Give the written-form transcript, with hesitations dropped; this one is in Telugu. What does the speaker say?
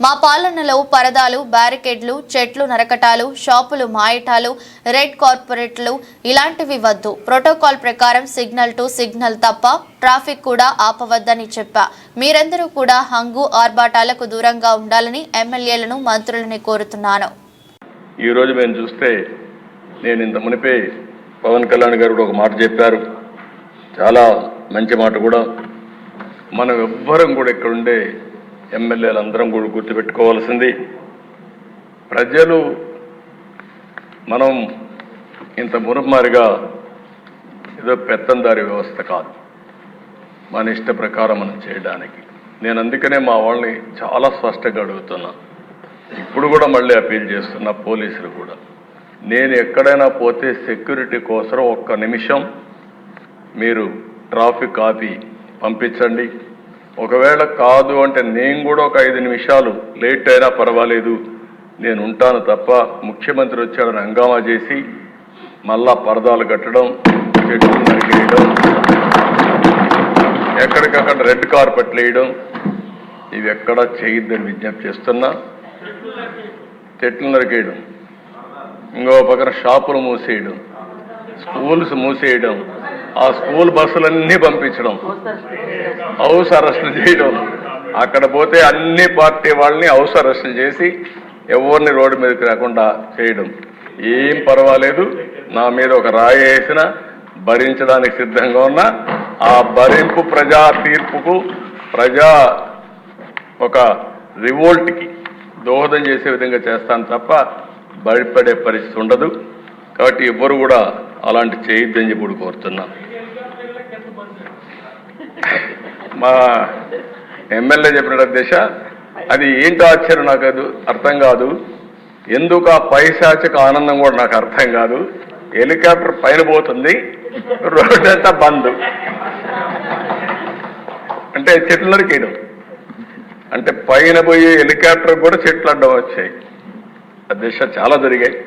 మా పాలనలో పరదాలు, బ్యారికేడ్లు, చెట్లు నరకటాలు, షాపులు మాయటాలు, రెడ్ కార్పొరేట్లు ఇలాంటివి వద్దు. ప్రోటోకాల్ ప్రకారం సిగ్నల్ టు సిగ్నల్ తప్ప ట్రాఫిక్ కూడా ఆపవద్దని చెప్పా. మీరందరూ కూడా హంగు ఆర్భాటాలకు దూరంగా ఉండాలని ఎమ్మెల్యేలను, మంత్రులని కోరుతున్నాను. ఈ రోజు మేము చూస్తే నేను ఇంత మునిపే పవన్ కళ్యాణ్ గారు ఒక మాట చెప్పారు, చాలా మంచి మాట కూడా. మనం ఎవ్వరం కూడా ఇక్కడ ఉండే ఎమ్మెల్యేలందరం కూడా గుర్తుపెట్టుకోవాల్సింది, ప్రజలు మనం ఇంత మురుమారిగా ఏదో పెత్తందారి వ్యవస్థ కాదు, మన ఇష్ట ప్రకారం మనం చేయడానికి. నేను అందుకనే మా వాళ్ళని చాలా స్పష్టంగా అడుగుతున్నా, ఇప్పుడు కూడా మళ్ళీ అపీల్ చేస్తున్నా పోలీసులు కూడా. నేను ఎక్కడైనా పోతే సెక్యూరిటీ కోసం ఒక్క నిమిషం మీరు ట్రాఫిక్ ఆపి పంపించండి. ఒకవేళ కాదు అంటే నేను కూడా ఒక 5 నిమిషాలు లేట్ అయినా పర్వాలేదు, నేను ఉంటాను తప్ప ముఖ్యమంత్రి వచ్చాడని హంగామా చేసి మళ్ళా పరదాలు కట్టడం, చెట్లు నరికేయడం, ఎక్కడికక్కడ రెడ్ కార్పెట్లు వేయడం ఇవి ఎక్కడా చేయొద్దని విజ్ఞప్తి చేస్తున్నా. చెట్లు నరికేయడం, ఇంకో పక్కన షాపులు మూసేయడం, స్కూల్స్ మూసేయడం, ఆ స్కూల్ బస్సులన్నీ పంపించడం, హౌస్ అరెస్టులు చేయడం, అక్కడ పోతే అన్ని పార్టీ వాళ్ళని హౌస్ అరెస్టులు చేసి ఎవరిని రోడ్డు మీదకి రాకుండా చేయడం. ఏం పర్వాలేదు, నా మీద ఒక రాయి వేసినా భరించడానికి సిద్ధంగా ఉన్నా. ఆ భరింపు ప్రజా తీర్పుకు, ప్రజా ఒక రివోల్ట్కి దోహదం చేసే విధంగా చేస్తాను తప్ప భయపడే పరిస్థితి ఉండదు. కాబట్టి ఎవ్వరు కూడా అలాంటి చేయొద్దని చెప్పి కోరుతున్నా. మా ఎమ్మెల్యే చెప్పిన దిశ అది ఏంటో ఆశ్చర్యం, నాకు అది అర్థం కాదు. ఎందుకు ఆ పైశాచిక ఆనందం కూడా నాకు అర్థం కాదు. హెలికాప్టర్ పైన పోతుంది, రోడ్డు అంతా బంద్, అంటే చెట్లు నరికేయడం, అంటే పైన పోయి హెలికాప్టర్ కూడా చెట్లు అడ్డం వచ్చాయి. ఆ దిశ చాలా జరిగాయి.